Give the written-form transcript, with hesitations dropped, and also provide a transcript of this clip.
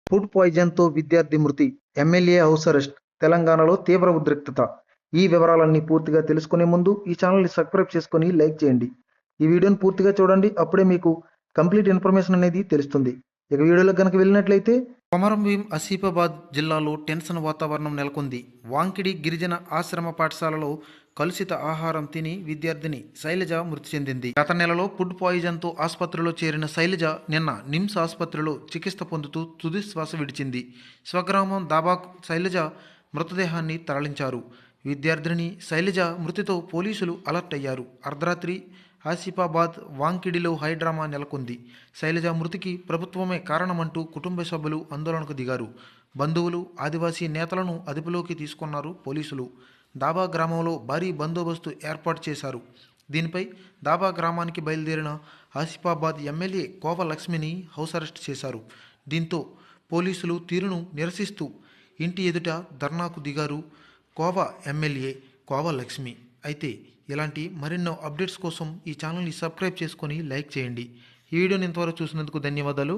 Food పాయిజన్తో విద్యార్థి మృతి, MLA house arrest, తెలంగాణలో తీవ్ర ఉద్రిక్తత. ఈ వివరాలన్నీ పూర్తిగా తెలుసుకునే ముందు ఈ ఛానల్ని సబ్స్క్రైబ్ చేసుకొని లైక్ చేయండి. ఈ వీడియోని పూర్తిగా చూడండి, అప్పుడే మీకు కంప్లీట్ ఇన్ఫర్మేషన్ అనేది తెలుస్తుంది. ఇక వీడియోలోకి కనుక వెళ్ళినట్లయితే, కొమరంభీం ఆసిఫాబాద్ జిల్లాలో టెన్షన్ వాతావరణం నెలకొంది. వాంకిడి గిరిజన ఆశ్రమ పాఠశాలలో కలుషిత ఆహారం తిని విద్యార్థిని శైలజ మృతి చెందింది. గత నెలలో ఫుడ్ పాయిజన్తో ఆసుపత్రిలో చేరిన శైలజ నిన్న నిమ్స్ ఆసుపత్రిలో చికిత్స పొందుతూ తుది శ్వాస విడిచింది. స్వగ్రామం దాబాకు శైలజ మృతదేహాన్ని తరలించారు. విద్యార్థిని శైలజ మృతితో పోలీసులు అలర్ట్ అయ్యారు. అర్ధరాత్రి ఆసిఫాబాద్ వాంకిడిలో హైడ్రామా నెలకొంది. శైలజ మృతికి ప్రభుత్వమే కారణమంటూ కుటుంబ సభ్యులు ఆందోళనకు దిగారు. బంధువులు, ఆదివాసీ నేతలను అదుపులోకి తీసుకున్నారు పోలీసులు. దాబా గ్రామంలో భారీ బందోబస్తు ఏర్పాటు చేశారు. దీనిపై దాబా గ్రామానికి బయలుదేరిన ఆసిఫాబాద్ ఎమ్మెల్యే కోవ లక్ష్మిని హౌస్ అరెస్ట్ చేశారు. దీంతో పోలీసులు తీరును నిరసిస్తూ ఇంటి ఎదుట ధర్నాకు దిగారు కోవ ఎమ్మెల్యే కోవ లక్ష్మి. అయితే ఇలాంటి మరెన్నో అప్డేట్స్ కోసం ఈ ఛానల్ని సబ్స్క్రైబ్ చేసుకొని లైక్ చేయండి. ఈ వీడియోని ఇంతవరకు చూసినందుకు ధన్యవాదాలు.